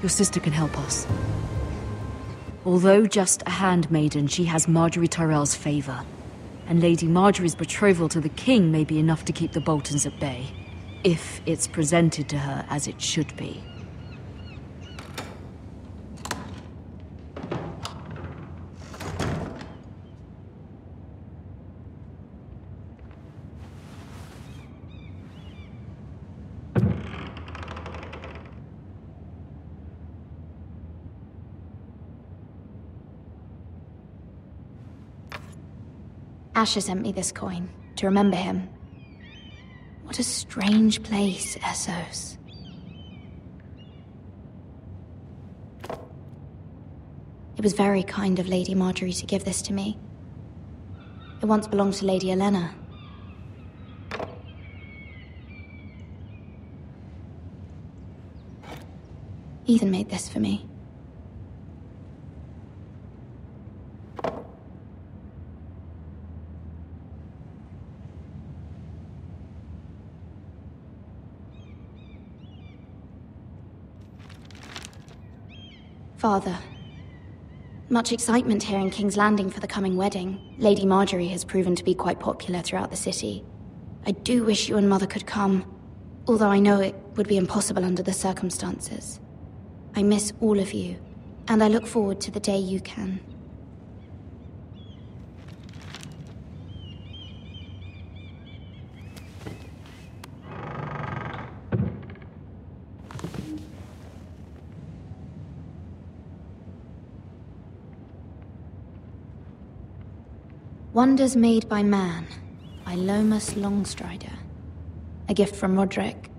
Your sister can help us. Although just a handmaiden, she has Marjorie Tyrell's favor. And Lady Marjorie's betrothal to the king may be enough to keep the Boltons at bay. If it's presented to her as it should be. Asher sent me this coin, to remember him. What a strange place, Essos. It was very kind of Lady Marjorie to give this to me. It once belonged to Lady Elena. Ethan made this for me. Father. Much excitement here in King's Landing for the coming wedding. Lady Marjorie has proven to be quite popular throughout the city. I do wish you and Mother could come, although I know it would be impossible under the circumstances. I miss all of you, and I look forward to the day you can. Wonders Made by Man, by Lomas Longstrider. A gift from Roderick.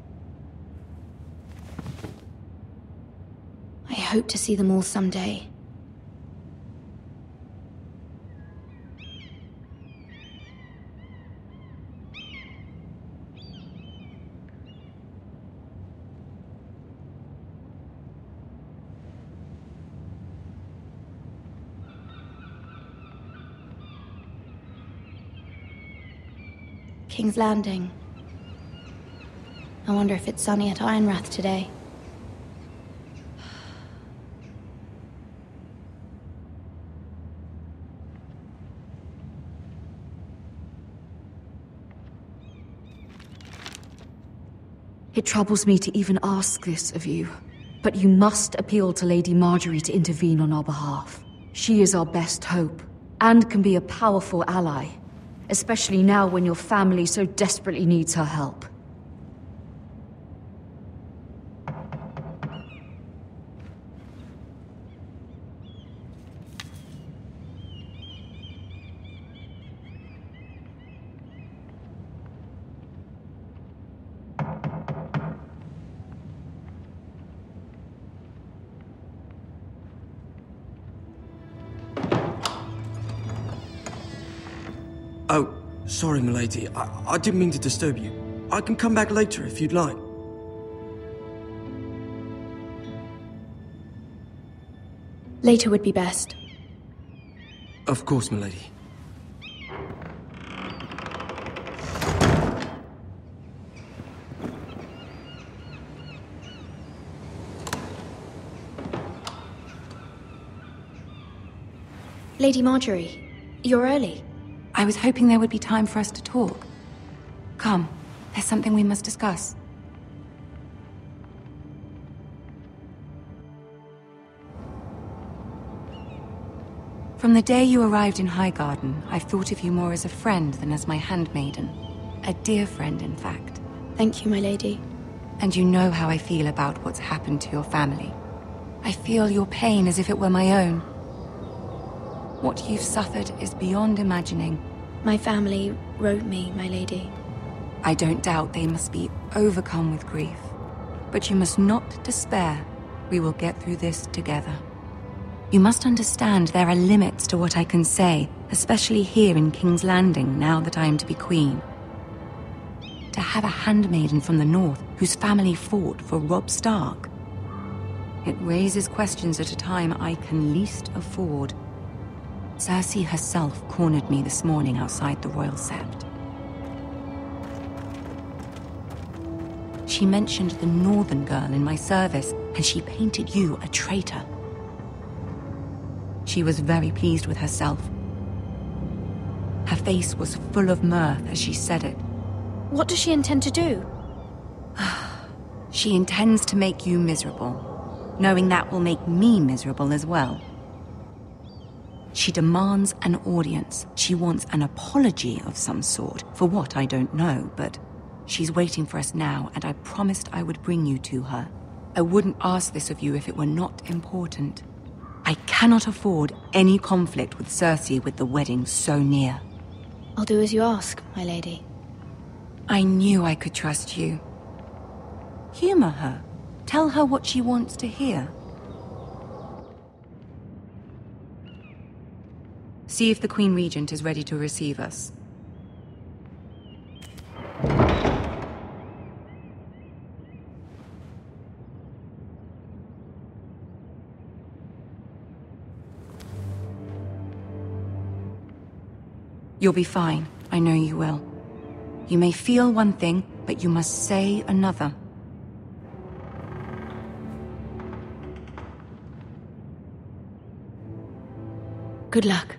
I hope to see them all someday. King's Landing. I wonder if it's sunny at Ironrath today. It troubles me to even ask this of you, but you must appeal to Lady Marjorie to intervene on our behalf. She is our best hope, and can be a powerful ally. Especially now when your family so desperately needs her help. Oh, sorry, milady. I didn't mean to disturb you. I can come back later if you'd like. Later would be best. Of course, milady. Lady Marjorie, you're early. I was hoping there would be time for us to talk. Come, there's something we must discuss. From the day you arrived in Highgarden, I've thought of you more as a friend than as my handmaiden. A dear friend, in fact. Thank you, my lady. And you know how I feel about what's happened to your family. I feel your pain as if it were my own. What you've suffered is beyond imagining. My family wrote me, my lady. I don't doubt they must be overcome with grief. But you must not despair. We will get through this together. You must understand there are limits to what I can say, especially here in King's Landing, now that I am to be queen. To have a handmaiden from the north whose family fought for Robb Stark. It raises questions at a time I can least afford. Cersei herself cornered me this morning outside the Royal Sept. She mentioned the northern girl in my service, and she painted you a traitor. She was very pleased with herself. Her face was full of mirth as she said it. What does she intend to do? She intends to make you miserable, knowing that will make me miserable as well. She demands an audience. She wants an apology of some sort, for what I don't know, but she's waiting for us now, and I promised I would bring you to her. I wouldn't ask this of you if it were not important. I cannot afford any conflict with Cersei with the wedding so near. I'll do as you ask, my lady. I knew I could trust you. Humor her. Tell her what she wants to hear. See if the Queen Regent is ready to receive us. You'll be fine. I know you will. You may feel one thing, but you must say another. Good luck.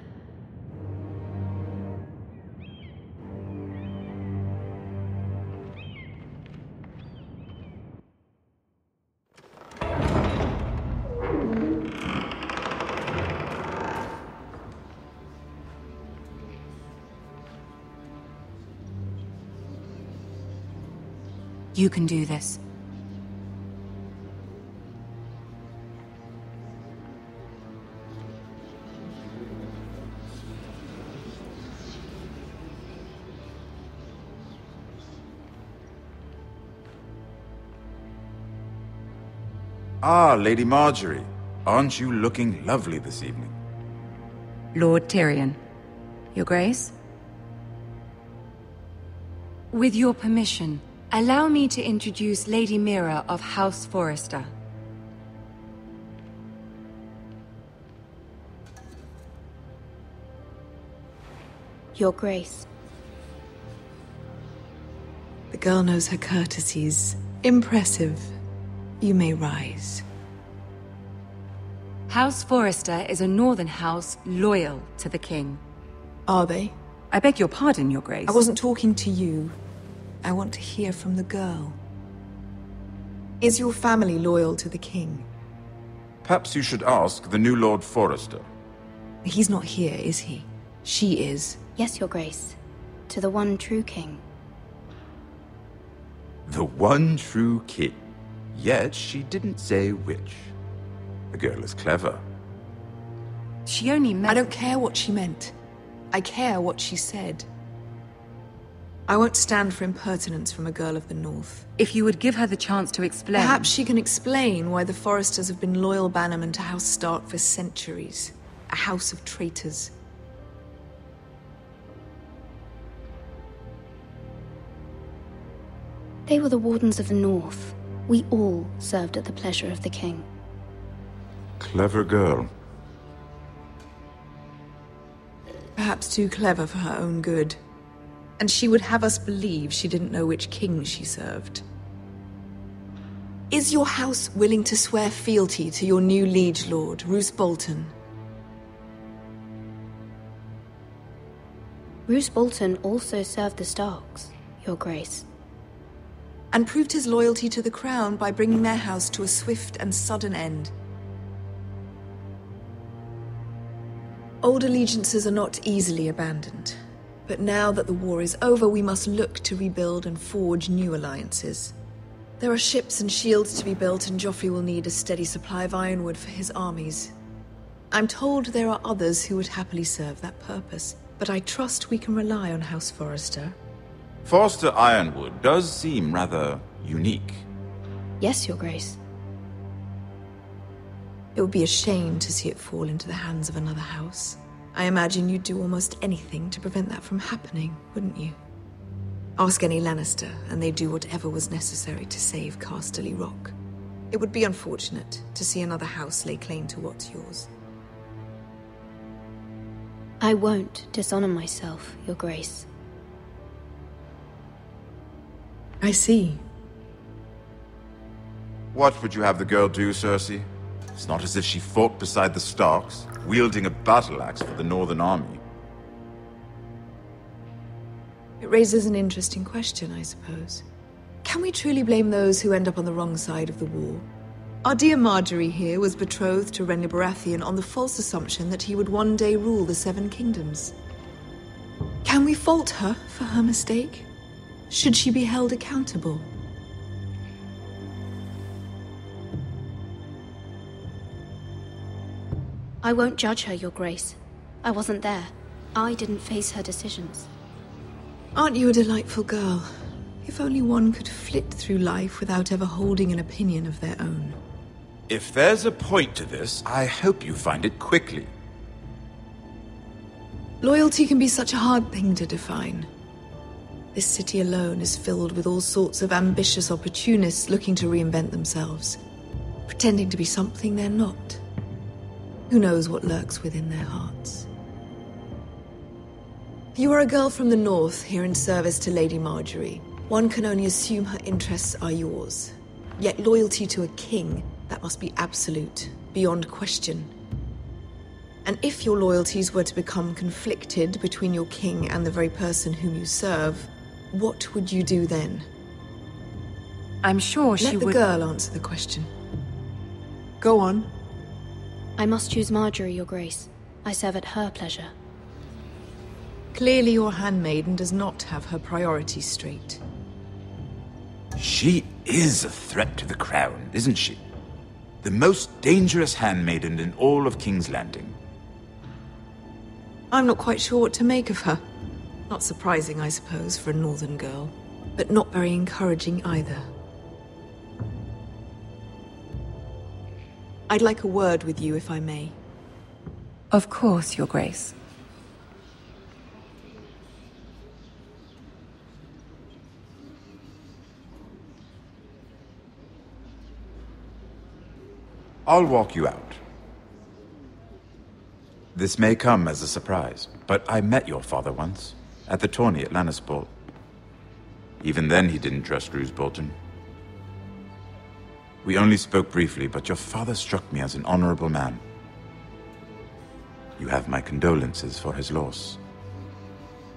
You can do this. Ah, Lady Marjorie. Aren't you looking lovely this evening? Lord Tyrion. Your Grace? With your permission, allow me to introduce Lady Mira of House Forrester. Your Grace. The girl knows her courtesies. Impressive. You may rise. House Forrester is a northern house loyal to the king. Are they? I beg your pardon, Your Grace. I wasn't talking to you. I want to hear from the girl. Is your family loyal to the king? Perhaps you should ask the new Lord Forrester. He's not here, is he? She is. Yes, Your Grace. To the one true king. The one true king. Yet she didn't say which. The girl is clever. She only meant... I don't care what she meant. I care what she said. I won't stand for impertinence from a girl of the North. If you would give her the chance to explain... Perhaps she can explain why the Forresters have been loyal bannermen to House Stark for centuries. A house of traitors. They were the Wardens of the North. We all served at the pleasure of the king. Clever girl. Perhaps too clever for her own good. And she would have us believe she didn't know which king she served. Is your house willing to swear fealty to your new liege lord, Roose Bolton? Roose Bolton also served the Starks, Your Grace. And proved his loyalty to the crown by bringing their house to a swift and sudden end. Old allegiances are not easily abandoned. But now that the war is over, we must look to rebuild and forge new alliances. There are ships and shields to be built, and Joffrey will need a steady supply of ironwood for his armies. I'm told there are others who would happily serve that purpose, but I trust we can rely on House Forrester. Forster Ironwood does seem rather unique. Yes, Your Grace. It would be a shame to see it fall into the hands of another house. I imagine you'd do almost anything to prevent that from happening, wouldn't you? Ask any Lannister, and they'd do whatever was necessary to save Casterly Rock. It would be unfortunate to see another house lay claim to what's yours. I won't dishonor myself, Your Grace. I see. What would you have the girl do, Cersei? It's not as if she fought beside the Starks, wielding a battle axe for the Northern Army. It raises an interesting question, I suppose. Can we truly blame those who end up on the wrong side of the war? Our dear Marjorie here was betrothed to Renly Baratheon on the false assumption that he would one day rule the Seven Kingdoms. Can we fault her for her mistake? Should she be held accountable? I won't judge her, Your Grace. I wasn't there. I didn't face her decisions. Aren't you a delightful girl? If only one could flit through life without ever holding an opinion of their own. If there's a point to this, I hope you find it quickly. Loyalty can be such a hard thing to define. This city alone is filled with all sorts of ambitious opportunists looking to reinvent themselves, pretending to be something they're not. Who knows what lurks within their hearts? You are a girl from the north, here in service to Lady Marjorie. One can only assume her interests are yours. Yet loyalty to a king, that must be absolute, beyond question. And if your loyalties were to become conflicted between your king and the very person whom you serve, what would you do then? I'm sure she would... Let the girl answer the question. Go on. I must choose Marjorie, Your Grace. I serve at her pleasure. Clearly your handmaiden does not have her priorities straight. She is a threat to the crown, isn't she? The most dangerous handmaiden in all of King's Landing. I'm not quite sure what to make of her. Not surprising, I suppose, for a northern girl, but not very encouraging either. I'd like a word with you, if I may. Of course, Your Grace. I'll walk you out. This may come as a surprise, but I met your father once, at the tourney at Lannisport. Even then he didn't trust Roose Bolton. We only spoke briefly, but your father struck me as an honorable man. You have my condolences for his loss.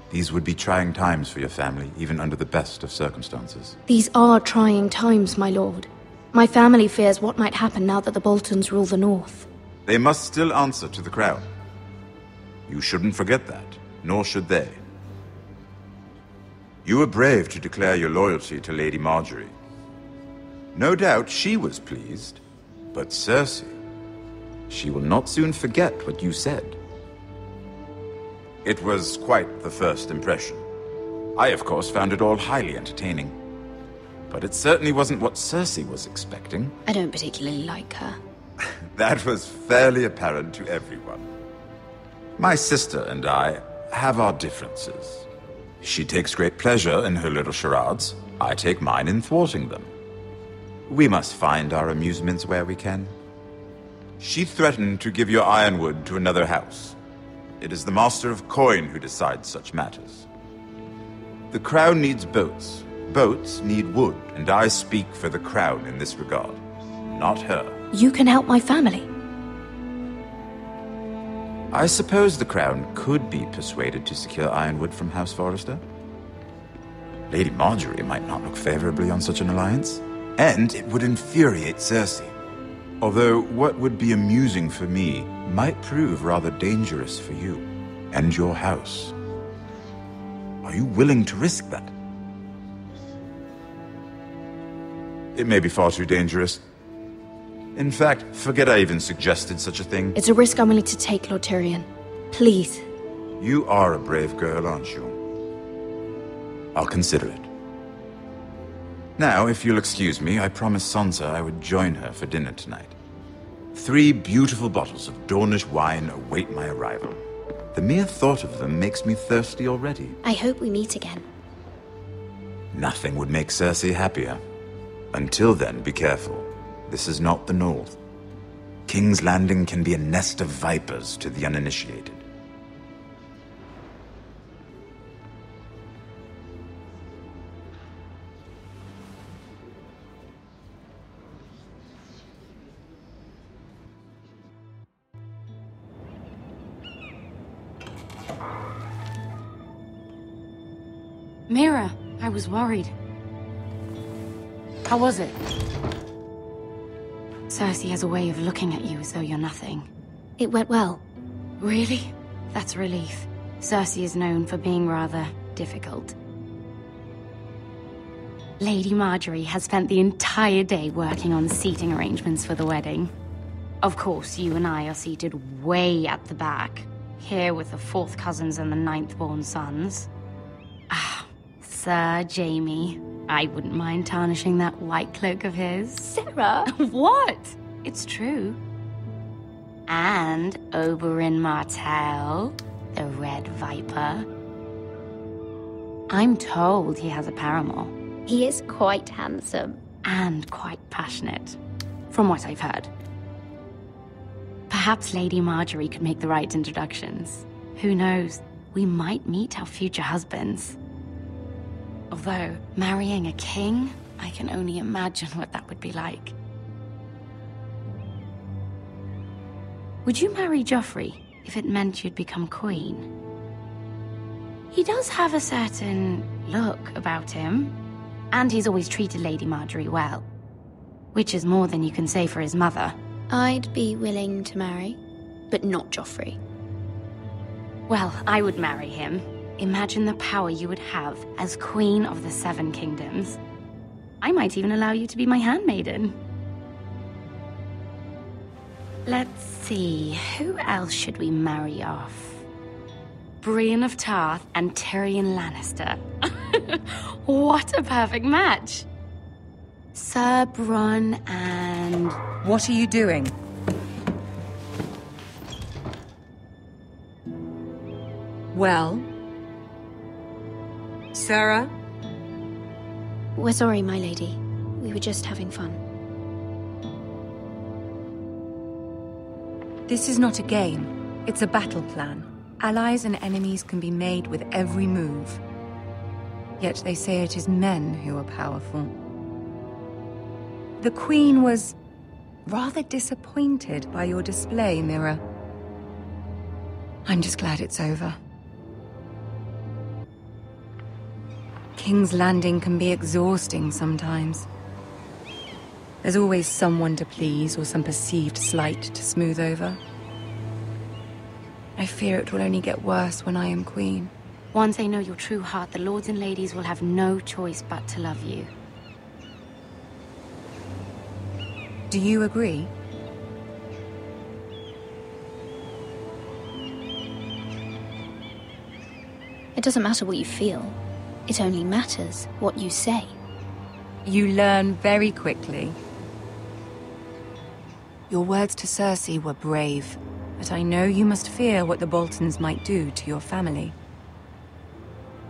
These would be trying times for your family, even under the best of circumstances. These are trying times, my lord. My family fears what might happen now that the Boltons rule the North. They must still answer to the crown. You shouldn't forget that, nor should they. You were brave to declare your loyalty to Lady Marjorie. No doubt she was pleased, but Cersei, she will not soon forget what you said. It was quite the first impression. I, of course, found it all highly entertaining. But it certainly wasn't what Cersei was expecting. I don't particularly like her. That was fairly apparent to everyone. My sister and I have our differences. She takes great pleasure in her little charades. I take mine in thwarting them. We must find our amusements where we can. She threatened to give your ironwood to another house. It is the Master of Coin who decides such matters. The crown needs boats. Boats need wood, and I speak for the crown in this regard, not her. You can help my family. I suppose the crown could be persuaded to secure ironwood from House Forrester. Lady Marjorie might not look favorably on such an alliance, and it would infuriate Cersei. Although what would be amusing for me might prove rather dangerous for you and your house. Are you willing to risk that? It may be far too dangerous. In fact, forget I even suggested such a thing. It's a risk I'm willing to take, Lord Tyrion. Please. You are a brave girl, aren't you? I'll consider it. Now, if you'll excuse me, I promised Sansa I would join her for dinner tonight. 3 beautiful bottles of Dornish wine await my arrival. The mere thought of them makes me thirsty already. I hope we meet again. Nothing would make Cersei happier. Until then, be careful. This is not the North. King's Landing can be a nest of vipers to the uninitiated. Mira, I was worried. How was it? Cersei has a way of looking at you as though you're nothing. It went well. Really? That's a relief. Cersei is known for being rather difficult. Lady Marjorie has spent the entire day working on seating arrangements for the wedding. Of course, you and I are seated way at the back, here with the 4th cousins and the 9th-born sons. Ah, Sir Jaime. I wouldn't mind tarnishing that white cloak of his. Sarah! What? It's true. And Oberyn Martell, the Red Viper. I'm told he has a paramour. He is quite handsome. And quite passionate, from what I've heard. Perhaps Lady Marjorie could make the right introductions. Who knows? We might meet our future husbands. Although, marrying a king, I can only imagine what that would be like. Would you marry Joffrey if it meant you'd become queen? He does have a certain look about him, and he's always treated Lady Marjorie well. Which is more than you can say for his mother. I'd be willing to marry, but not Joffrey. Well, I would marry him. Imagine the power you would have as Queen of the 7 Kingdoms. I might even allow you to be my handmaiden. Let's see, who else should we marry off? Brienne of Tarth and Tyrion Lannister. What a perfect match! Sir Bronn and... What are you doing? Well? Sarah? We're sorry, my lady. We were just having fun. This is not a game. It's a battle plan. Allies and enemies can be made with every move. Yet they say it is men who are powerful. The Queen was rather disappointed by your display, Mira. I'm just glad it's over. King's Landing can be exhausting sometimes. There's always someone to please or some perceived slight to smooth over. I fear it will only get worse when I am queen. Once I know your true heart, the lords and ladies will have no choice but to love you. Do you agree? It doesn't matter what you feel. It only matters what you say. You learn very quickly. Your words to Cersei were brave, but I know you must fear what the Boltons might do to your family.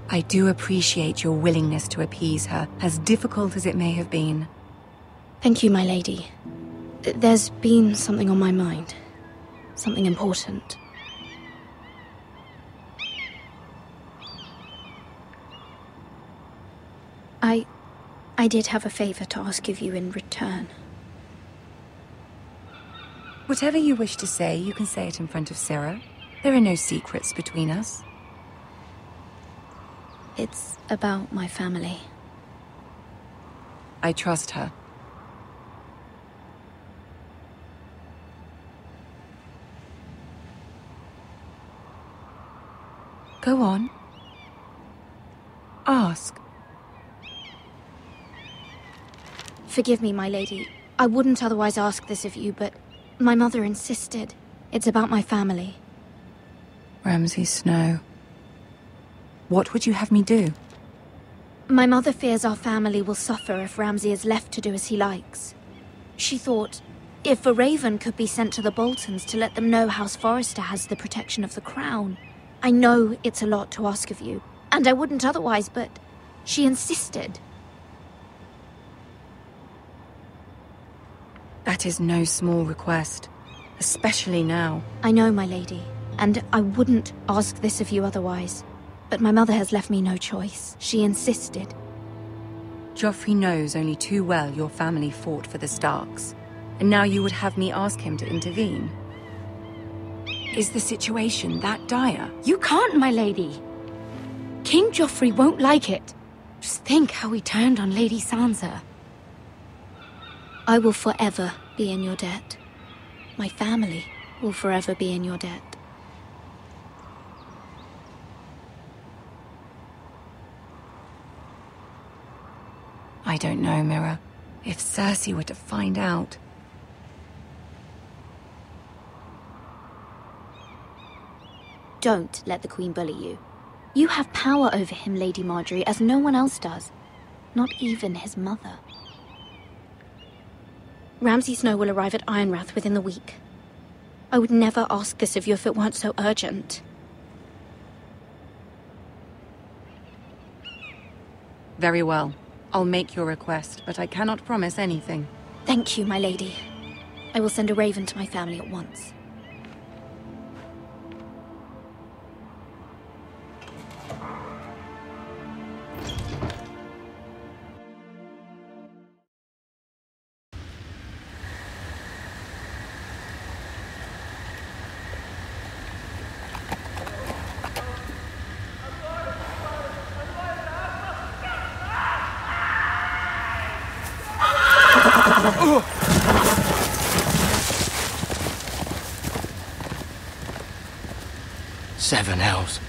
I do appreciate your willingness to appease her, as difficult as it may have been. Thank you, my lady. There's been something on my mind. Something important. I did have a favor to ask of you in return. Whatever you wish to say, you can say it in front of Sarah. There are no secrets between us. It's about my family. I trust her. Go on. Ask. Forgive me, my lady. I wouldn't otherwise ask this of you, but my mother insisted. It's about my family. Ramsay Snow. What would you have me do? My mother fears our family will suffer if Ramsay is left to do as he likes. She thought, if a raven could be sent to the Boltons to let them know House Forrester has the protection of the crown. I know it's a lot to ask of you, and I wouldn't otherwise, but she insisted. That is no small request, especially now. I know, my lady, and I wouldn't ask this of you otherwise. But my mother has left me no choice. She insisted. Joffrey knows only too well your family fought for the Starks, and now you would have me ask him to intervene. Is the situation that dire? You can't, my lady! King Joffrey won't like it. Just think how he turned on Lady Sansa. I will forever be in your debt. My family will forever be in your debt. I don't know, Mira. If Cersei were to find out... Don't let the Queen bully you. You have power over him, Lady Marjorie, as no one else does. Not even his mother. Ramsay Snow will arrive at Ironrath within the week. I would never ask this of you if it weren't so urgent. Very well. I'll make your request, but I cannot promise anything. Thank you, my lady. I will send a raven to my family at once. Seven hells.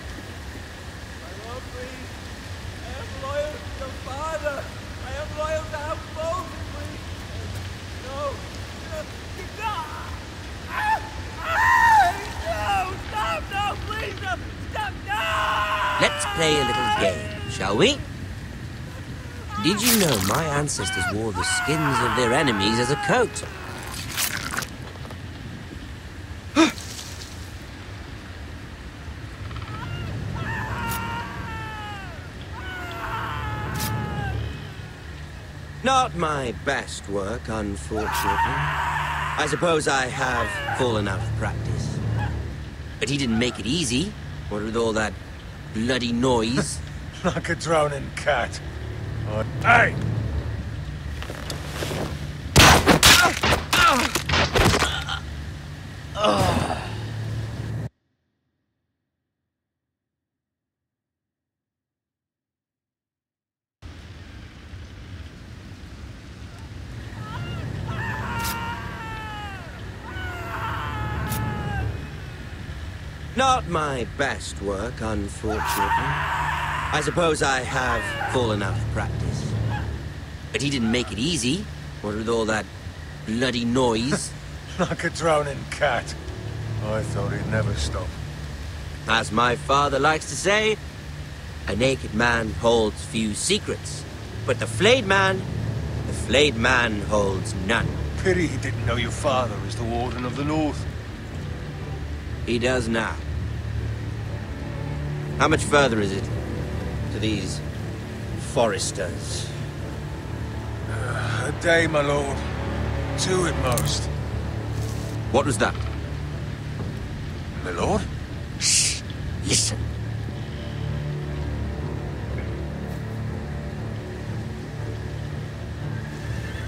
Let's play a little game, shall we? Did you know my ancestors wore the skins of their enemies as a coat? Not my best work, unfortunately. I suppose I have fallen out of practice. But he didn't make it easy, what with all that bloody noise. Like a drowning cat. Hey! Not my best work, unfortunately. I suppose I have fallen out of practice. But he didn't make it easy, what with all that bloody noise. Like a drowning cat. I thought he'd never stop. As my father likes to say, a naked man holds few secrets. But the flayed man holds none. Pity he didn't know your father is the Warden of the North. He does now. How much further is it to these foresters? A day, my lord. 2 at most. What was that? My lord? Shh! Listen.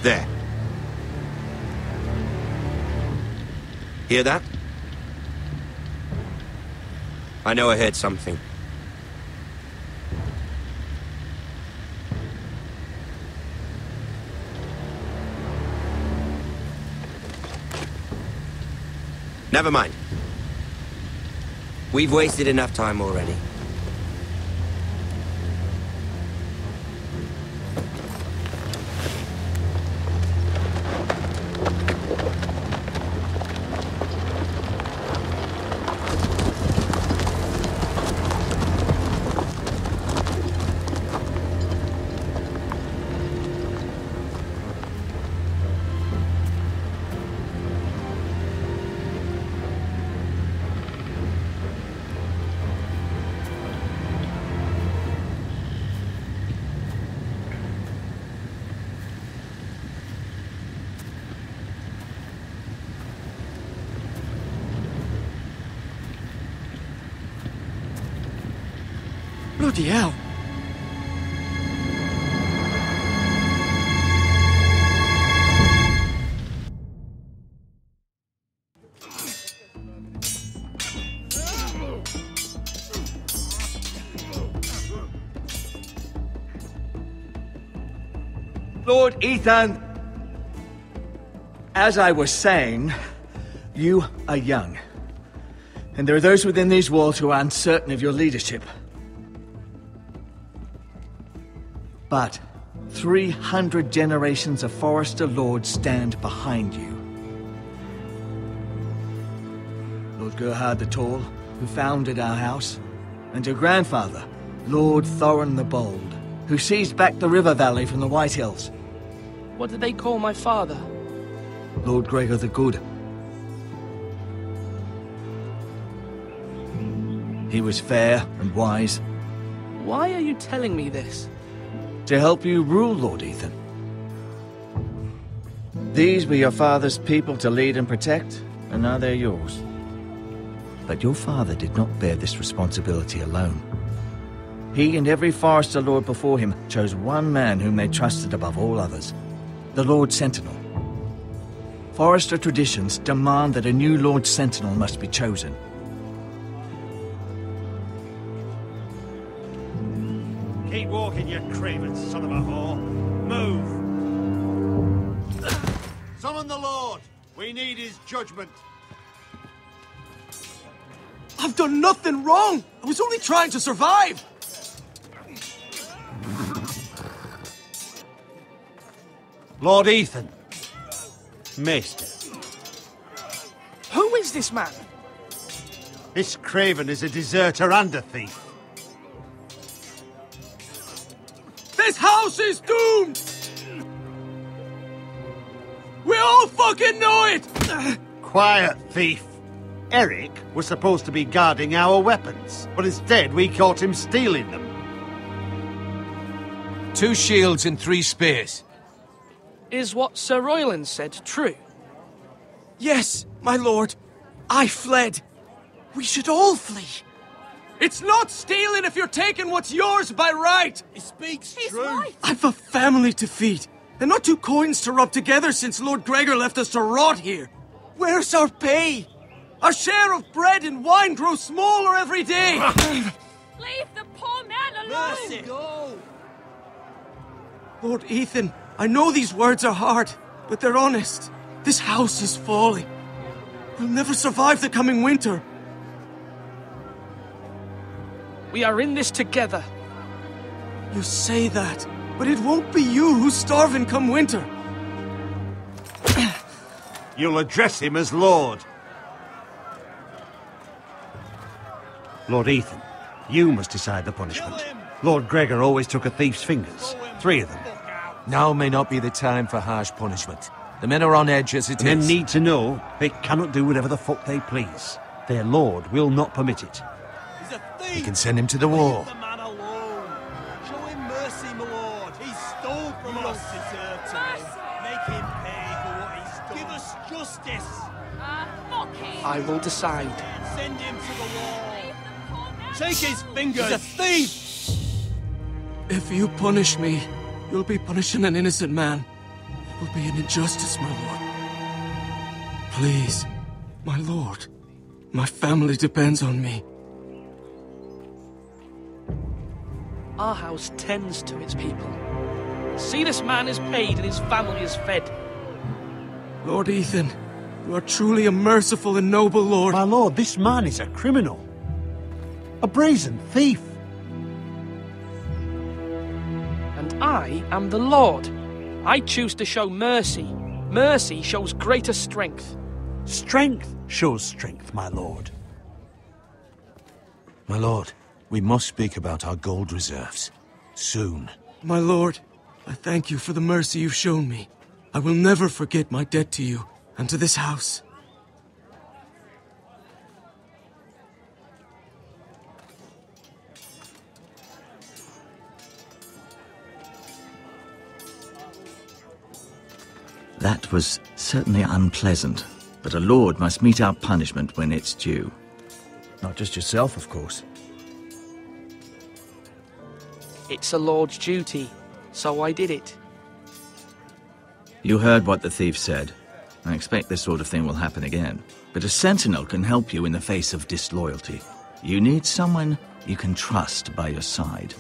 There. Hear that? I know I heard something. Never mind. We've wasted enough time already. Bloody hell. Lord Ethan! As I was saying, you are young. And there are those within these walls who are uncertain of your leadership. But 300 generations of Forester Lords stand behind you. Lord Gerhard the Tall, who founded our house, and your grandfather, Lord Thorin the Bold, who seized back the river valley from the White Hills. What did they call my father? Lord Gregor the Good. He was fair and wise. Why are you telling me this? To help you rule, Lord Ethan. These were your father's people to lead and protect, and now they're yours. But your father did not bear this responsibility alone. He and every Forester Lord before him chose one man whom they trusted above all others, the Lord Sentinel. Forester traditions demand that a new Lord Sentinel must be chosen. Keep walking, you craven son of a whore. Move! Summon the Lord! We need his judgment. I've done nothing wrong! I was only trying to survive! Lord Ethan. Maester. Who is this man? This craven is a deserter and a thief. This house is doomed! We all fucking know it! Quiet, thief. Eric was supposed to be guarding our weapons, but instead we caught him stealing them. 2 shields and 3 spears. Is what Sir Royland said true? Yes, my lord. I fled. We should all flee. It's not stealing if you're taking what's yours by right. He speaks He's true. right. I've a family to feed, and not 2 coins to rub together since Lord Gregor left us to rot here. Where's our pay? Our share of bread and wine grows smaller every day. Leave the poor man alone! Mercy. Go. Lord Ethan, I know these words are hard, but they're honest. This house is falling. We'll never survive the coming winter. We are in this together. You say that, but it won't be you who's starving come winter. You'll address him as Lord. Lord Ethan, you must decide the punishment. Lord Gregor always took a thief's fingers. 3 of them. Now may not be the time for harsh punishment. The men are on edge as it is. Men need to know they cannot do whatever the fuck they please. Their lord will not permit it. He's a thief! We can send him to the wall. Leave the man alone. Show him mercy, my lord. He stole from us. Deserve to make him pay for what he's done. Give us justice. Fuck him! I will decide. Send him to the wall. Leave the poor man Take his fingers. He's a thief. If you punish me, you'll be punishing an innocent man. It will be an injustice, my lord. Please, my lord. My family depends on me. Our house tends to its people. See, this man is paid and his family is fed. Lord Ethan, you are truly a merciful and noble lord. My lord, this man is a criminal. A brazen thief. And I am the Lord. I choose to show mercy. Mercy shows greater strength. Strength shows strength, my lord. My lord, we must speak about our gold reserves. Soon. My lord, I thank you for the mercy you've shown me. I will never forget my debt to you and to this house. That was certainly unpleasant, but a lord must meet our punishment when it's due. Not just yourself, of course. It's a lord's duty, so I did it. You heard what the thief said. I expect this sort of thing will happen again. But a sentinel can help you in the face of disloyalty. You need someone you can trust by your side.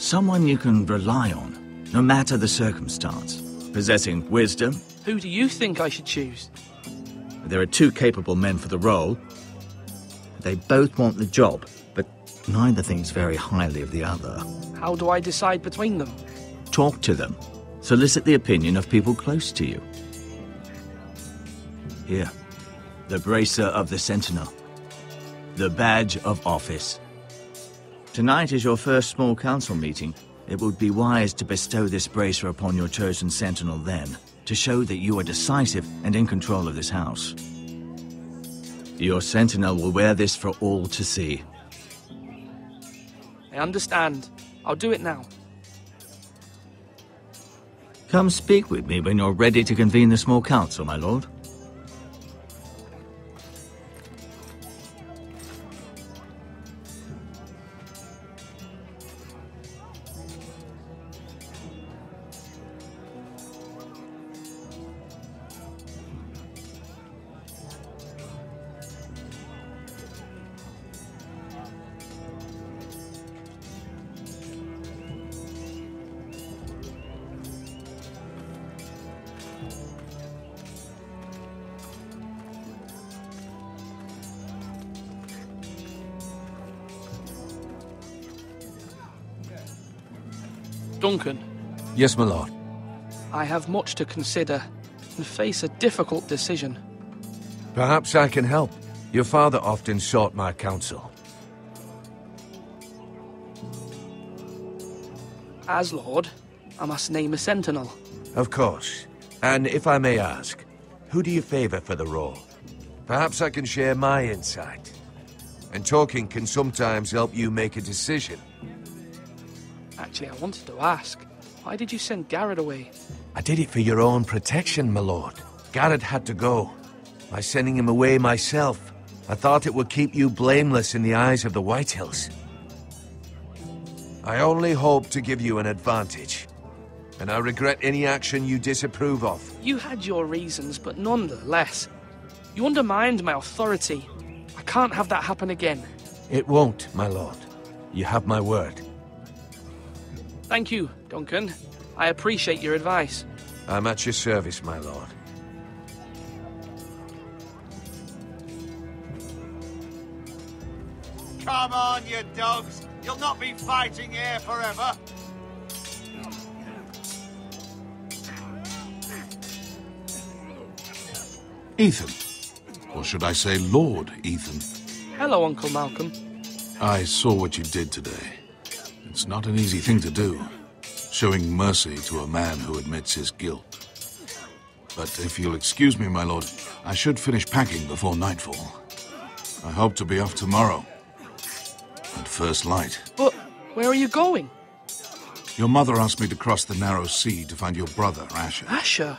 Someone you can rely on, no matter the circumstance. Possessing wisdom. Who do you think I should choose? There are two capable men for the role. They both want the job, but neither thinks very highly of the other. How do I decide between them? Talk to them. Solicit the opinion of people close to you. Here, the bracer of the Sentinel. The badge of office. Tonight is your first small council meeting. It would be wise to bestow this bracer upon your chosen Sentinel then, to show that you are decisive and in control of this house. Your Sentinel will wear this for all to see. I understand. I'll do it now. Come speak with me when you're ready to convene the small council, my lord. Duncan. Yes, my lord. I have much to consider and face a difficult decision. Perhaps I can help. Your father often sought my counsel. As Lord, I must name a Sentinel. Of course. And if I may ask, who do you favor for the role? Perhaps I can share my insight. And talking can sometimes help you make a decision. Actually, I wanted to ask, why did you send Garrett away? I did it for your own protection, my lord. Garrett had to go. By sending him away myself, I thought it would keep you blameless in the eyes of the Whitehills. I only hope to give you an advantage, and I regret any action you disapprove of. You had your reasons, but nonetheless, you undermined my authority. I can't have that happen again. It won't, my lord. You have my word. Thank you, Duncan. I appreciate your advice. I'm at your service, my lord. Come on, you dogs! You'll not be fighting here forever! Ethan. Or should I say Lord Ethan? Hello, Uncle Malcolm. I saw what you did today. It's not an easy thing to do, showing mercy to a man who admits his guilt. But if you'll excuse me, my lord, I should finish packing before nightfall. I hope to be off tomorrow. At first light. But where are you going? Your mother asked me to cross the narrow sea to find your brother, Asher. Asher?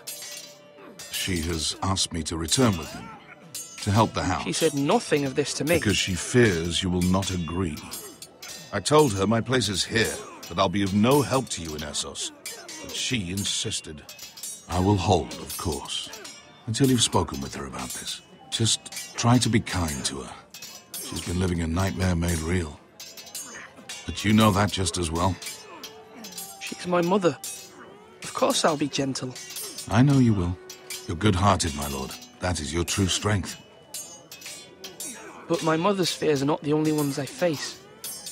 She has asked me to return with him, to help the house. She said nothing of this to me. Because she fears you will not agree. I told her my place is here, that I'll be of no help to you in Essos. But she insisted. I will hold, of course, until you've spoken with her about this. Just try to be kind to her. She's been living a nightmare made real. But you know that just as well. She's my mother. Of course I'll be gentle. I know you will. You're good-hearted, my lord. That is your true strength. But my mother's fears are not the only ones I face.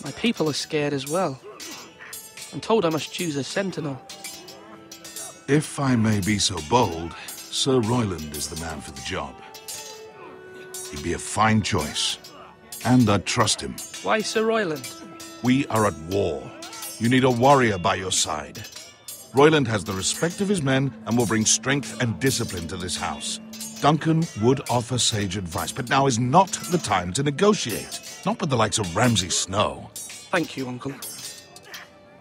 My people are scared as well. I'm told I must choose a sentinel. If I may be so bold, Sir Royland is the man for the job. He'd be a fine choice. And I'd trust him. Why Sir Royland? We are at war. You need a warrior by your side. Royland has the respect of his men and will bring strength and discipline to this house. Duncan would offer sage advice, but now is not the time to negotiate. Not with the likes of Ramsay Snow. Thank you, Uncle.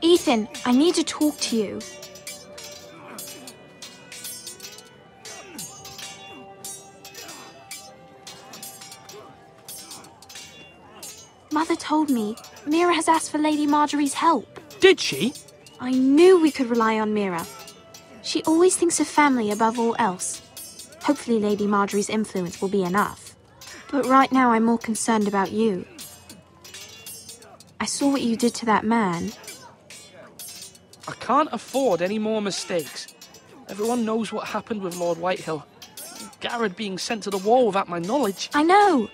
Ethan, I need to talk to you. Mother told me Mira has asked for Lady Marjorie's help. Did she? I knew we could rely on Mira. She always thinks of family above all else. Hopefully Lady Marjorie's influence will be enough. But right now I'm more concerned about you. I saw what you did to that man. I can't afford any more mistakes. Everyone knows what happened with Lord Whitehill. Garrett being sent to the war without my knowledge. I know.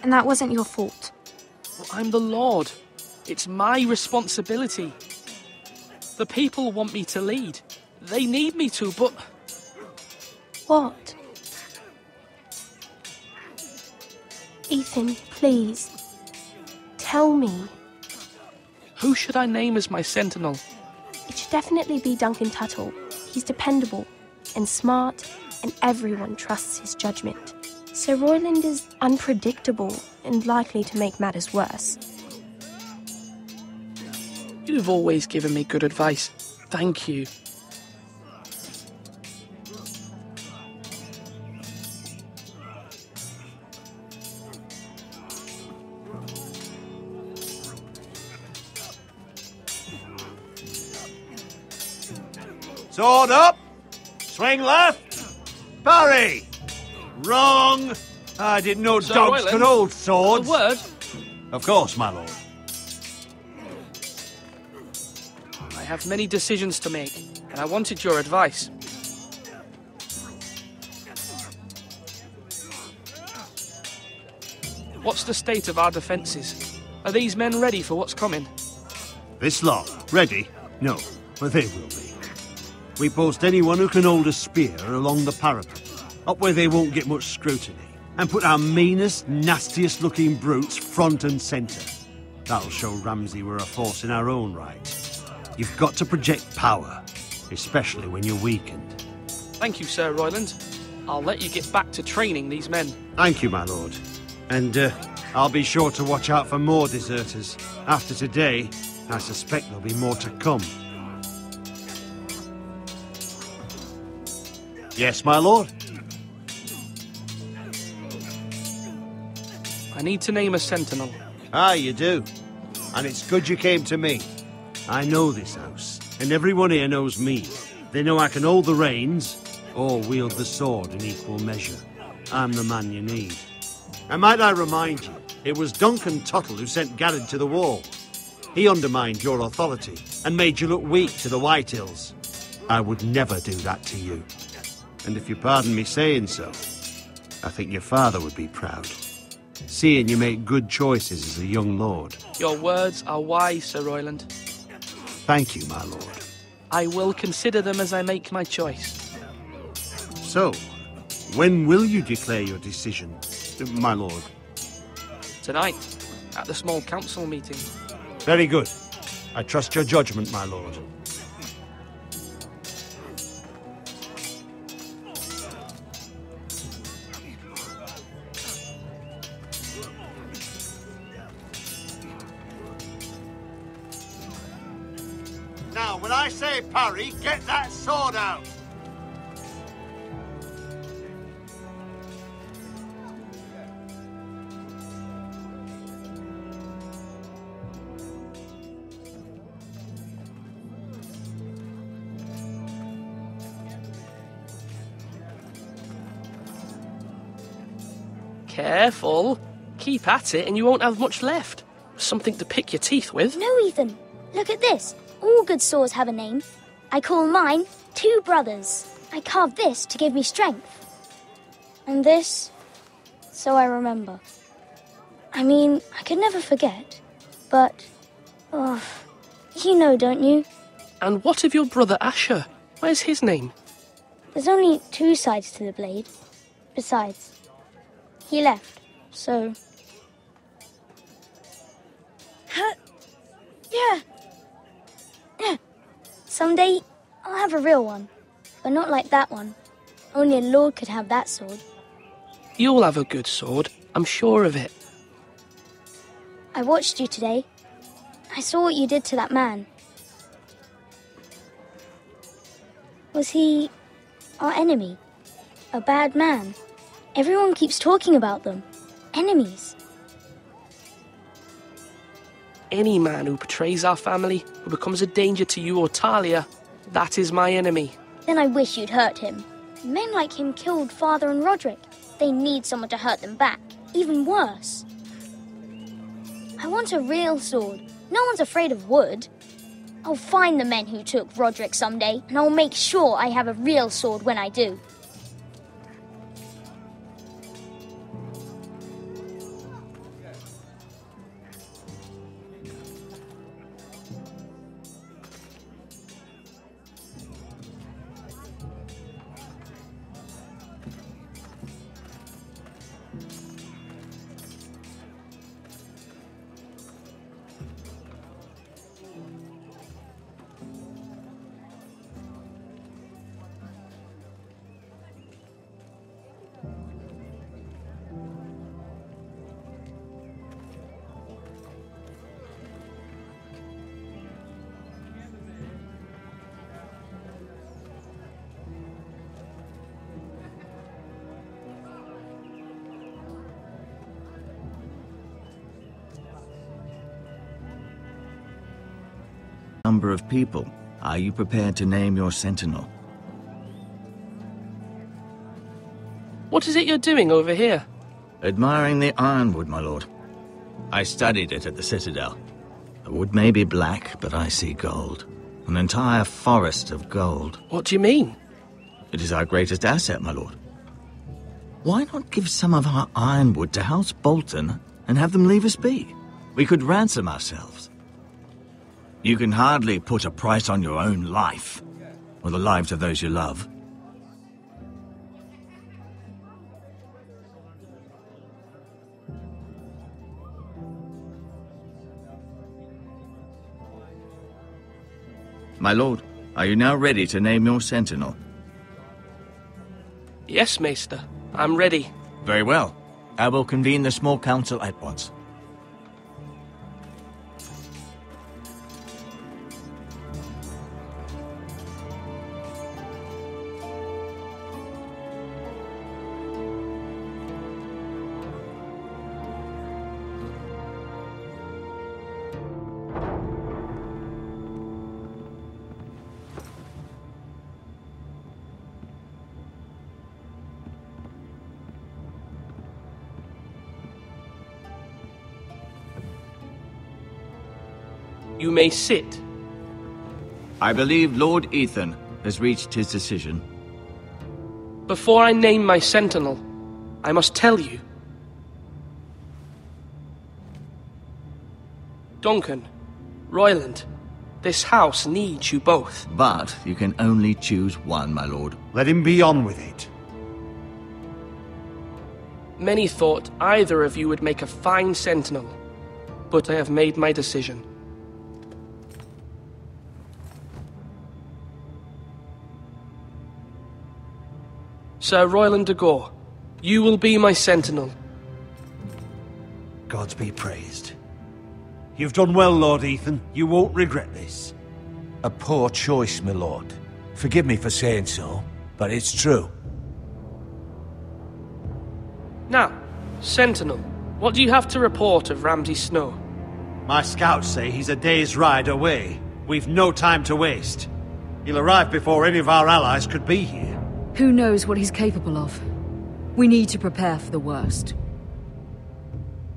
And that wasn't your fault. Well, I'm the Lord. It's my responsibility. The people want me to lead. They need me to, but... What? Ethan, please. Tell me. Who should I name as my sentinel? It should definitely be Duncan Tuttle. He's dependable and smart, and everyone trusts his judgment. Sir Royland is unpredictable and likely to make matters worse. You've always given me good advice. Thank you. Sword up! Swing left! Parry! Wrong! I didn't know Sir dogs Royland, could hold swords. A word? Of course, my lord. I have many decisions to make, and I wanted your advice. What's the state of our defences? Are these men ready for what's coming? This lot, ready? No, but they will be. We post anyone who can hold a spear along the parapet, up where they won't get much scrutiny, and put our meanest, nastiest looking brutes front and centre. That'll show Ramsay we're a force in our own right. You've got to project power, especially when you're weakened. Thank you, Sir Royland. I'll let you get back to training these men. Thank you, my lord. And I'll be sure to watch out for more deserters. After today, I suspect there'll be more to come. Yes, my lord? I need to name a sentinel. Ah, you do. And it's good you came to me. I know this house, and everyone here knows me. They know I can hold the reins, or wield the sword in equal measure. I'm the man you need. And might I remind you, it was Duncan Tuttle who sent Garrett to the wall. He undermined your authority, and made you look weak to the Whitehills. I would never do that to you. And if you pardon me saying so, I think your father would be proud. Seeing you make good choices as a young lord. Your words are wise, Sir Royland. Thank you, my lord. I will consider them as I make my choice. So, when will you declare your decision, my lord? Tonight, at the small council meeting. Very good. I trust your judgment, my lord. Now, when I say parry, get that sword out! Careful. Keep at it and you won't have much left. Something to pick your teeth with. No, Ethan. Look at this. All good swords have a name. I call mine Two Brothers. I carved this to give me strength. And this, so I remember. I mean, I could never forget. But, you know, don't you? And what of your brother Asher? Where's his name? There's only two sides to the blade. Besides, he left, so... Yeah. Someday, I'll have a real one. But not like that one. Only a lord could have that sword. You'll have a good sword. I'm sure of it. I watched you today. I saw what you did to that man. Was he our enemy? A bad man? Everyone keeps talking about them. Enemies. Any man who betrays our family, who becomes a danger to you or Talia, that is my enemy. Then I wish you'd hurt him. Men like him killed Father and Roderick. They need someone to hurt them back. Even worse. I want a real sword. No one's afraid of wood. I'll find the men who took Roderick someday, and I'll make sure I have a real sword when I do. Number of people. Are you prepared to name your sentinel? What is it you're doing over here? Admiring the ironwood, my lord. I studied it at the Citadel. The wood may be black, but I see gold. An entire forest of gold. What do you mean? It is our greatest asset, my lord. Why not give some of our ironwood to House Bolton and have them leave us be? We could ransom ourselves. You can hardly put a price on your own life, or the lives of those you love. My lord, are you now ready to name your sentinel? Yes, Maester. I'm ready. Very well. I will convene the small council at once. You may sit. I believe Lord Ethan has reached his decision. Before I name my sentinel, I must tell you. Duncan, Royland, this house needs you both. But you can only choose one, my lord. Let him be on with it. Many thought either of you would make a fine sentinel, but I have made my decision. Sir Royland de Gore, you will be my sentinel. Gods be praised. You've done well, Lord Ethan. You won't regret this. A poor choice, my lord. Forgive me for saying so, but it's true. Now, Sentinel, what do you have to report of Ramsay Snow? My scouts say he's a day's ride away. We've no time to waste. He'll arrive before any of our allies could be here. Who knows what he's capable of? We need to prepare for the worst.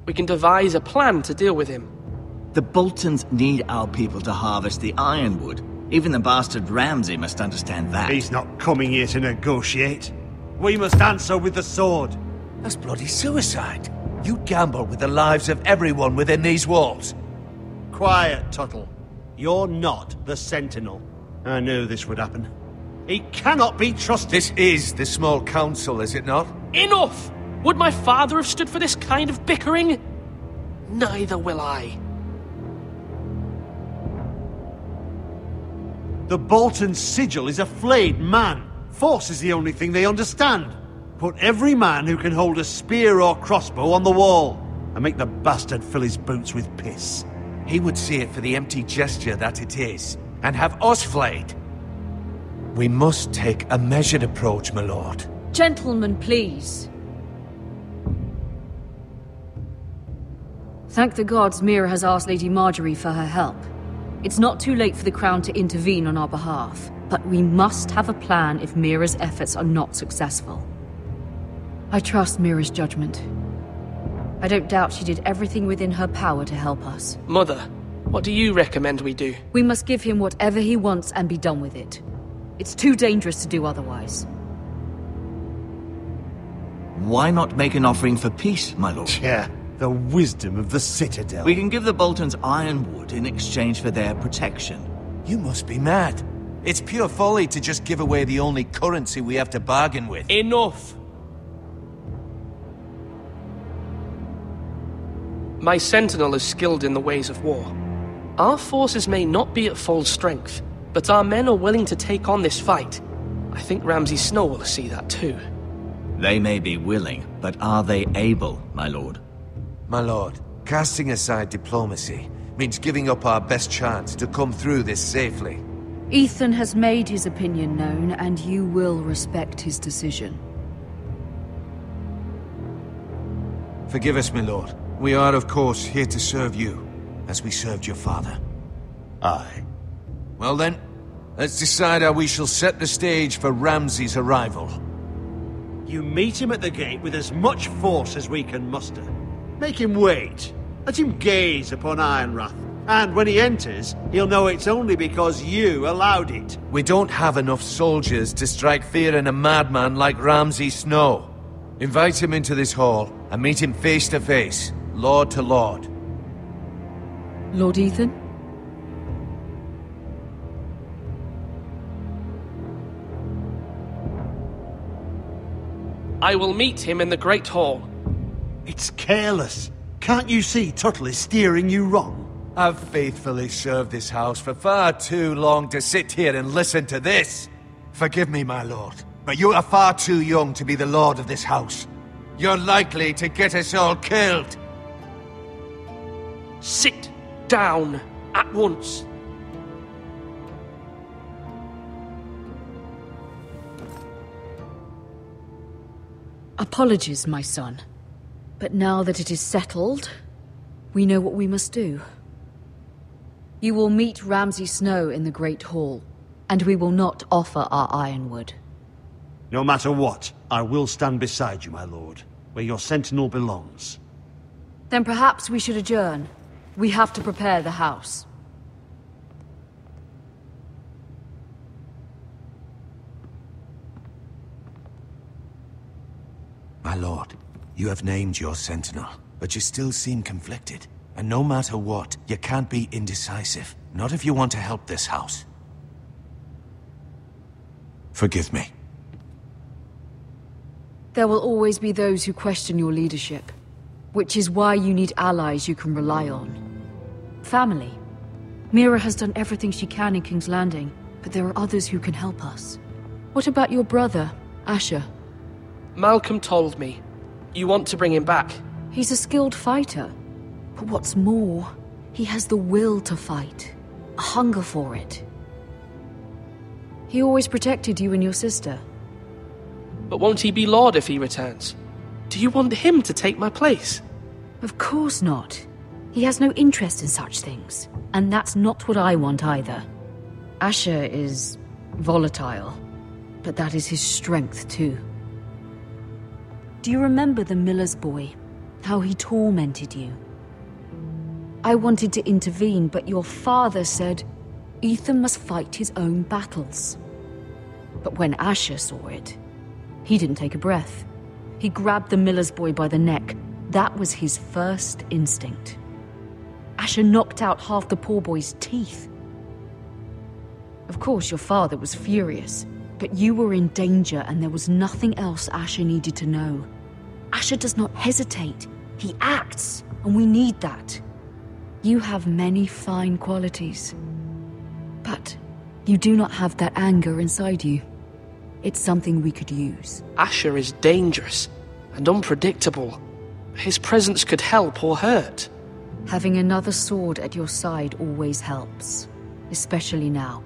We can devise a plan to deal with him. The Boltons need our people to harvest the ironwood. Even the bastard Ramsay must understand that. He's not coming here to negotiate. We must answer with the sword. That's bloody suicide. You'd gamble with the lives of everyone within these walls. Quiet, Tuttle. You're not the Sentinel. I knew this would happen. He cannot be trusted. This is the small council, is it not? Enough! Would my father have stood for this kind of bickering? Neither will I. The Bolton sigil is a flayed man. Force is the only thing they understand. Put every man who can hold a spear or crossbow on the wall, and make the bastard fill his boots with piss. He would see it for the empty gesture that it is, and have us flayed. We must take a measured approach, my lord. Gentlemen, please. Thank the gods Mira has asked Lady Marjorie for her help. It's not too late for the Crown to intervene on our behalf, but we must have a plan if Mira's efforts are not successful. I trust Mira's judgment. I don't doubt she did everything within her power to help us. Mother, What do you recommend we do? We must give him whatever he wants and be done with it. It's too dangerous to do otherwise. Why not make an offering for peace, my lord? Yeah, the wisdom of the Citadel. We can give the Boltons ironwood in exchange for their protection. You must be mad. It's pure folly to just give away the only currency we have to bargain with. Enough! My sentinel is skilled in the ways of war. Our forces may not be at full strength, but our men are willing to take on this fight. I think Ramsay Snow will see that too. They may be willing, but are they able, my lord? My lord, casting aside diplomacy means giving up our best chance to come through this safely. Ethan has made his opinion known, and you will respect his decision. Forgive us, my lord. We are, of course, here to serve you, as we served your father. Aye. Well then, let's decide how we shall set the stage for Ramsay's arrival. You meet him at the gate with as much force as we can muster. Make him wait. Let him gaze upon Ironrath. And when he enters, he'll know it's only because you allowed it. We don't have enough soldiers to strike fear in a madman like Ramsay Snow. Invite him into this hall and meet him face to face, lord to lord. Lord Ethan? I will meet him in the Great Hall. It's careless. Can't you see Tuttle is steering you wrong? I've faithfully served this house for far too long to sit here and listen to this. Forgive me, my lord, but you are far too young to be the lord of this house. You're likely to get us all killed. Sit down at once. Apologies, my son. But now that it is settled, we know what we must do. You will meet Ramsay Snow in the Great Hall, and we will not offer our ironwood. No matter what, I will stand beside you, my lord, where your sentinel belongs. Then perhaps we should adjourn. We have to prepare the house. My lord, you have named your sentinel, but you still seem conflicted. And no matter what, you can't be indecisive. Not if you want to help this house. Forgive me. There will always be those who question your leadership, which is why you need allies you can rely on. Family. Mira has done everything she can in King's Landing, but there are others who can help us. What about your brother, Asher? Malcolm told me. You want to bring him back? He's a skilled fighter. But what's more, he has the will to fight. A hunger for it. He always protected you and your sister. But won't he be Lord if he returns? Do you want him to take my place? Of course not. He has no interest in such things. And that's not what I want either. Asher is volatile, but that is his strength too. Do you remember the miller's boy? How he tormented you? I wanted to intervene, but your father said Ethan must fight his own battles. But when Asher saw it, he didn't take a breath. He grabbed the miller's boy by the neck. That was his first instinct. Asher knocked out half the poor boy's teeth. Of course, your father was furious, but you were in danger and there was nothing else Asher needed to know. Asher does not hesitate. He acts, and we need that. You have many fine qualities, but you do not have that anger inside you. It's something we could use. Asher is dangerous and unpredictable. His presence could help or hurt. Having another sword at your side always helps, especially now.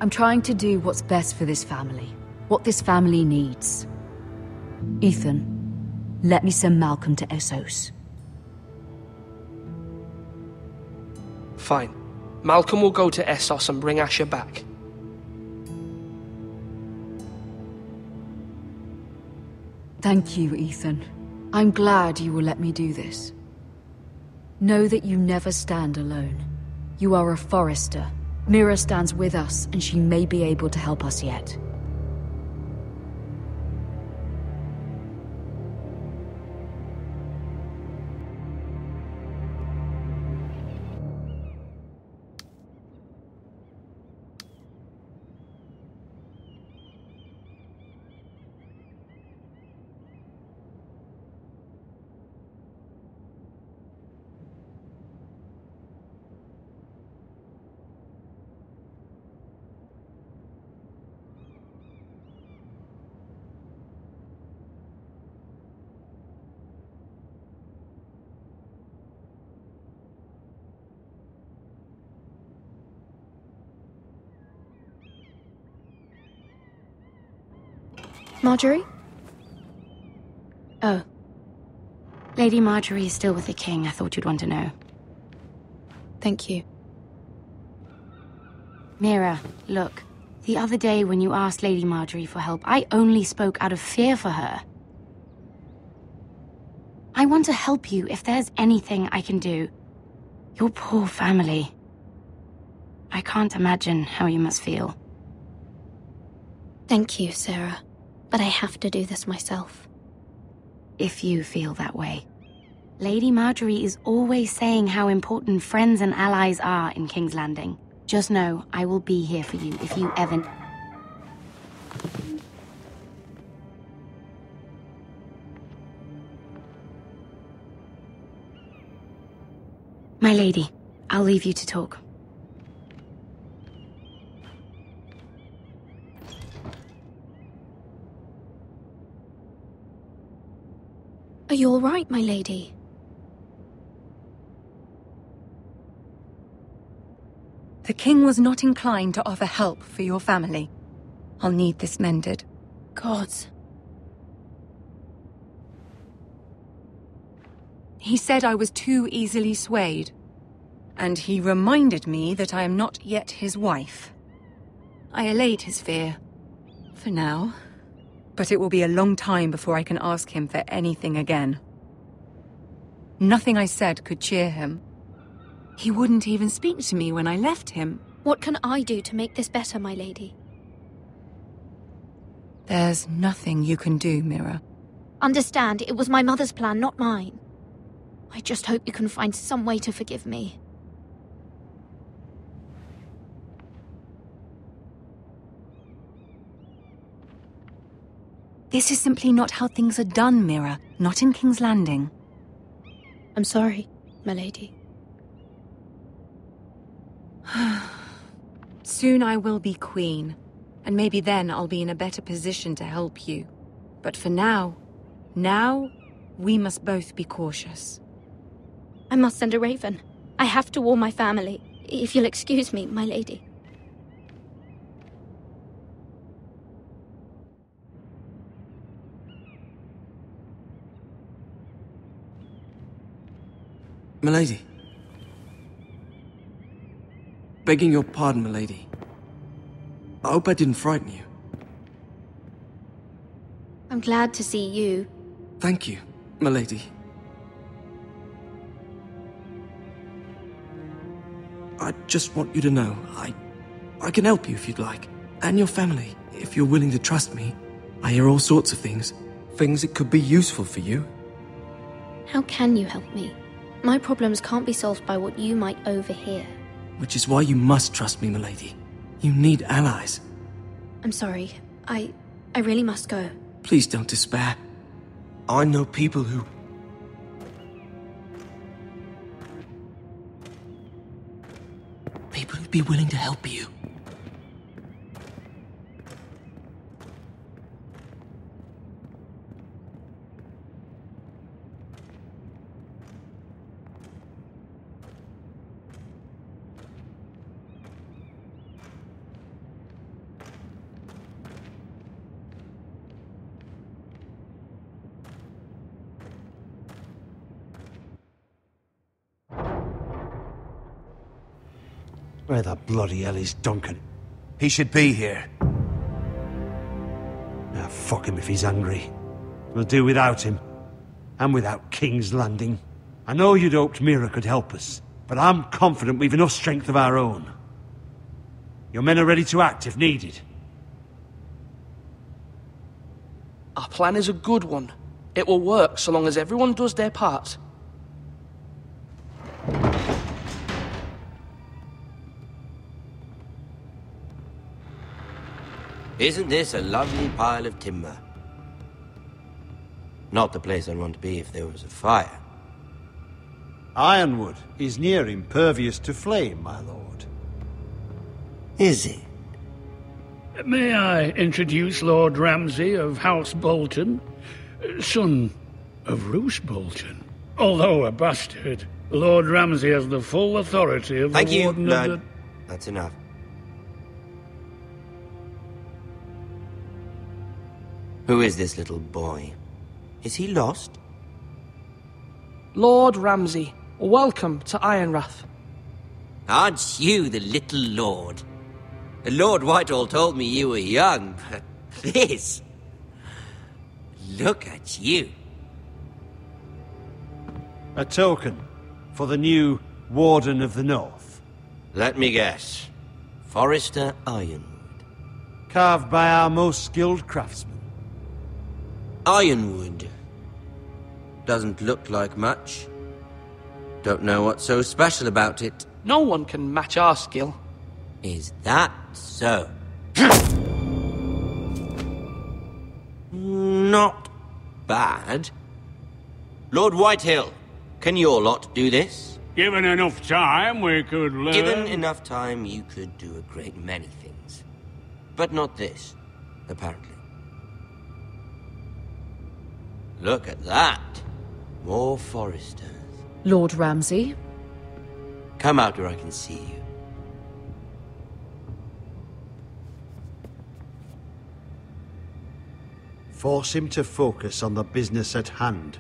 I'm trying to do what's best for this family, what this family needs. Ethan, let me send Malcolm to Essos. Fine. Malcolm will go to Essos and bring Asher back. Thank you, Ethan. I'm glad you will let me do this. Know that you never stand alone. You are a Forrester. Mira stands with us, and she may be able to help us yet. Marjorie? Oh. Lady Marjorie is still with the king. I thought you'd want to know. Thank you. Mira, look. The other day when you asked Lady Marjorie for help, I only spoke out of fear for her. I want to help you if there's anything I can do. Your poor family. I can't imagine how you must feel. Thank you, Sarah. But I have to do this myself. If you feel that way. Lady Marjorie is always saying how important friends and allies are in King's Landing. Just know, I will be here for you if you ever... My lady, I'll leave you to talk. Are you all right, my lady? The king was not inclined to offer help for your family. I'll need this mended. Gods. He said I was too easily swayed. And he reminded me that I am not yet his wife. I allayed his fear. For now. But it will be a long time before I can ask him for anything again. Nothing I said could cheer him. He wouldn't even speak to me when I left him. What can I do to make this better, my lady? There's nothing you can do, Mira. Understand, it was my mother's plan, not mine. I just hope you can find some way to forgive me. This is simply not how things are done, Mira. Not in King's Landing. I'm sorry, my lady. Soon I will be queen, and maybe then I'll be in a better position to help you. But for now, we must both be cautious. I must send a raven. I have to warn my family. If you'll excuse me, my lady. Milady. Begging your pardon, milady. I hope I didn't frighten you. I'm glad to see you. Thank you, milady. I just want you to know, I can help you if you'd like. And your family, if you're willing to trust me. I hear all sorts of things. Things that could be useful for you. How can you help me? My problems can't be solved by what you might overhear. Which is why you must trust me, milady. You need allies. I'm sorry. I really must go. Please don't despair. I know people who... People who'd be willing to help you. Where the bloody hell is Duncan? He should be here. Ah, fuck him if he's angry. We'll do without him. And without King's Landing. I know you'd hoped Mira could help us, but I'm confident we've enough strength of our own. Your men are ready to act if needed. Our plan is a good one. It will work so long as everyone does their part. Isn't this a lovely pile of timber? Not the place I'd want to be if there was a fire. Ironwood is near impervious to flame, my lord. Is it? May I introduce Lord Ramsay of House Bolton, son of Roose Bolton. Although a bastard, Lord Ramsay has the full authority of Thank the you, Warden Lord. of the... That's enough. Who is this little boy? Is he lost? Lord Ramsay, welcome to Ironrath. Aren't you the little lord? Lord Whitehall told me you were young, but this... Look at you. A token for the new Warden of the North. Let me guess. Forrester Ironwood. Carved by our most skilled craftsmen. Ironwood. Doesn't look like much. Don't know what's so special about it. No one can match our skill. Is that so? Not bad. Lord Whitehill, can your lot do this? Given enough time, we could learn... Given enough time, you could do a great many things. But not this, apparently. Look at that. More Foresters. Lord Ramsay? Come out where I can see you. Force him to focus on the business at hand.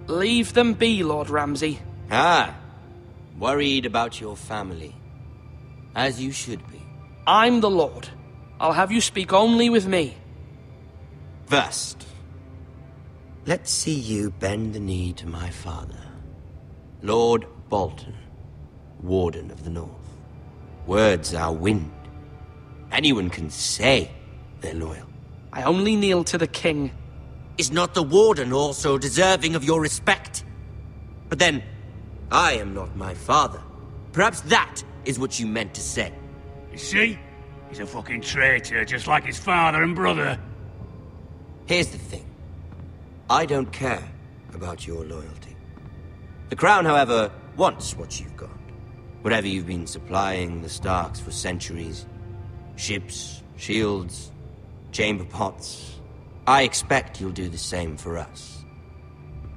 Leave them be, Lord Ramsay. Ah, worried about your family. As you should be. I'm the Lord. I'll have you speak only with me. First, let's see you bend the knee to my father, Lord Bolton, Warden of the North. Words are wind. Anyone can say they're loyal. I only kneel to the king. Is not the Warden also deserving of your respect? But then, I am not my father. Perhaps that is what you meant to say. You see? He's a fucking traitor, just like his father and brother. Here's the thing. I don't care about your loyalty. The Crown, however, wants what you've got. Whatever you've been supplying the Starks for centuries. Ships, shields, chamber pots. I expect you'll do the same for us.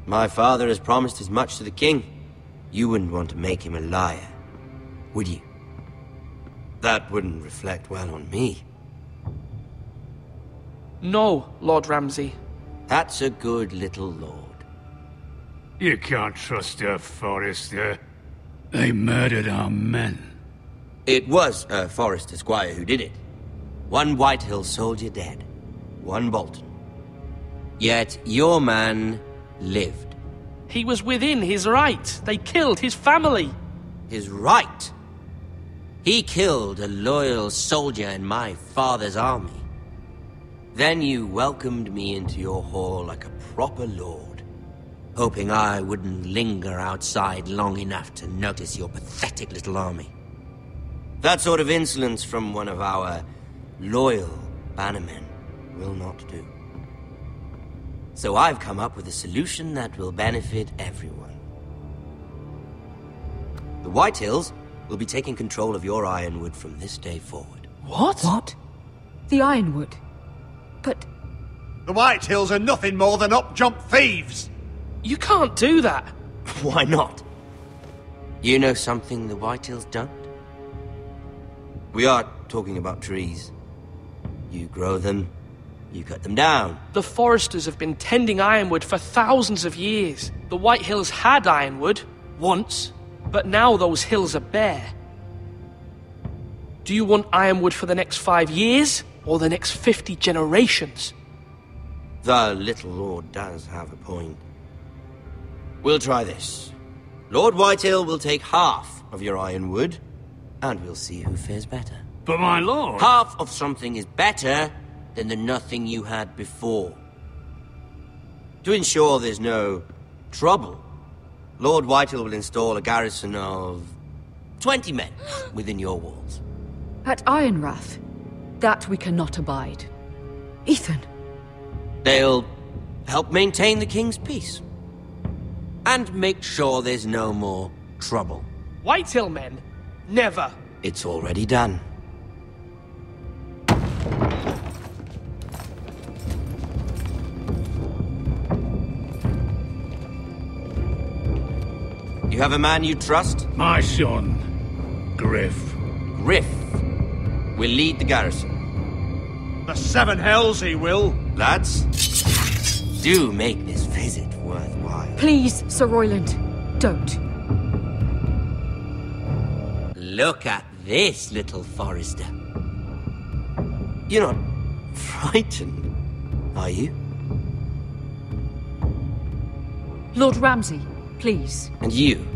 My father has promised as much to the king. You wouldn't want to make him a liar, would you? That wouldn't reflect well on me. No, Lord Ramsay. That's a good little lord. You can't trust her, Forrester. They murdered our men. It was a Forrester squire who did it. One Whitehill soldier dead. One Bolton. Yet your man lived. He was within his right. They killed his family. His right? He killed a loyal soldier in my father's army. Then you welcomed me into your hall like a proper lord, hoping I wouldn't linger outside long enough to notice your pathetic little army. That sort of insolence from one of our loyal bannermen will not do. So I've come up with a solution that will benefit everyone. The Whitehills will be taking control of your Ironwood from this day forward. What? What? The Ironwood? But... The Whitehills are nothing more than up-jump thieves! You can't do that! Why not? You know something the Whitehills don't? We are talking about trees. You grow them, you cut them down. The Foresters have been tending Ironwood for thousands of years. The Whitehills had Ironwood, once, but now those hills are bare. Do you want Ironwood for the next 5 years? or the next 50 generations. The little lord does have a point. We'll try this. Lord Whitehill will take half of your ironwood, and we'll see who fares better. But my lord... Half of something is better than the nothing you had before. To ensure there's no trouble, Lord Whitehill will install a garrison of 20 men within your walls. At Ironrath, that we cannot abide. Ethan. They'll help maintain the king's peace. And make sure there's no more trouble. Whitehill men? Never. It's already done. You have a man you trust? My son, Griff. Griff will lead the garrison. The seven hells he will. Lads, do make this visit worthwhile. Please, Sir Royland, don't. Look at this, little Forester. You're not frightened, are you? Lord Ramsay, please. And you?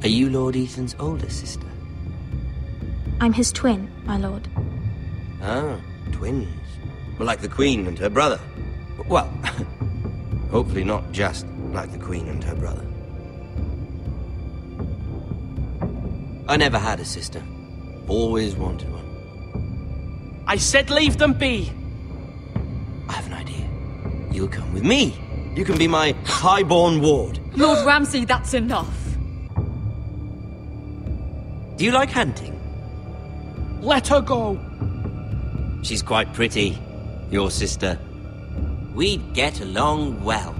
Are you Lord Ethan's older sister? I'm his twin, my lord. Ah, twins. Well, like the Queen and her brother. Well, hopefully not just like the Queen and her brother. I never had a sister. Always wanted one. I said leave them be! I have an idea. You'll come with me. You can be my highborn ward. Lord Ramsay, that's enough. Do you like hunting? Let her go. She's quite pretty, your sister. We'd get along well.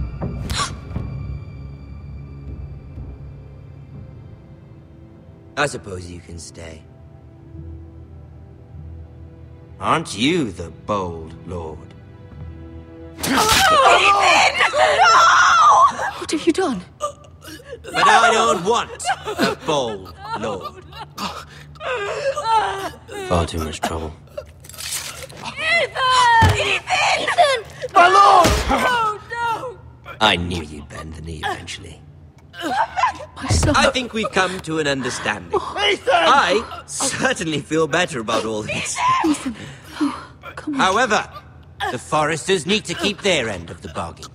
I suppose you can stay. Aren't you the bold lord? What have you done? But I don't want a bold lord. Far too much trouble. Ethan! My lord! Oh, no! I knew you'd bend the knee eventually. My son. I think we've come to an understanding. Ethan! I certainly feel better about all this. Ethan, come on. However, the Foresters need to keep their end of the bargain.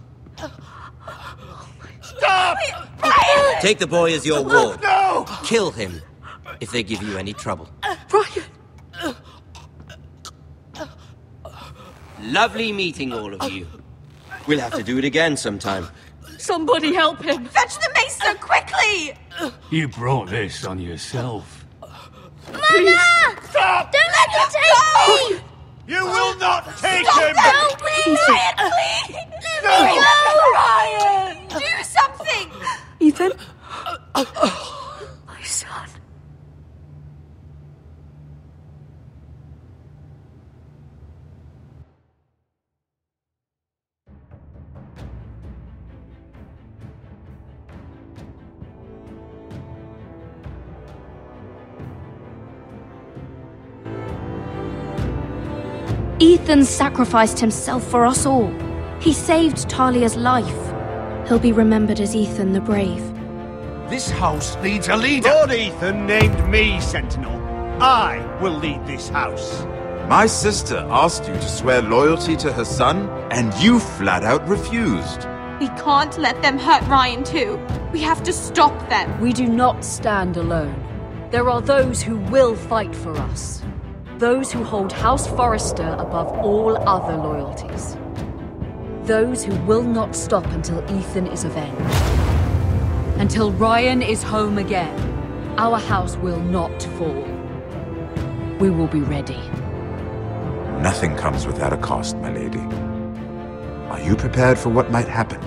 Stop! Take the boy as your ward. No! Kill him if they give you any trouble. Brian! Lovely meeting all of you. We'll have to do it again sometime. Somebody help him! Fetch the maester, quickly! You brought this on yourself. Mama! Stop! Don't let him take me! You will not take Stop! him! No, please! Ryan, please! Let me go! Ryan! Do something! Ethan? My son. Ethan sacrificed himself for us all. He saved Talia's life. He'll be remembered as Ethan the Brave. This house needs a leader. Lord Ethan named me Sentinel. I will lead this house. My sister asked you to swear loyalty to her son, and you flat out refused. We can't let them hurt Ryan too. We have to stop them. We do not stand alone. There are those who will fight for us. Those who hold House Forrester above all other loyalties. Those who will not stop until Ethan is avenged. Until Ryan is home again, our house will not fall. We will be ready. Nothing comes without a cost, my lady. Are you prepared for what might happen?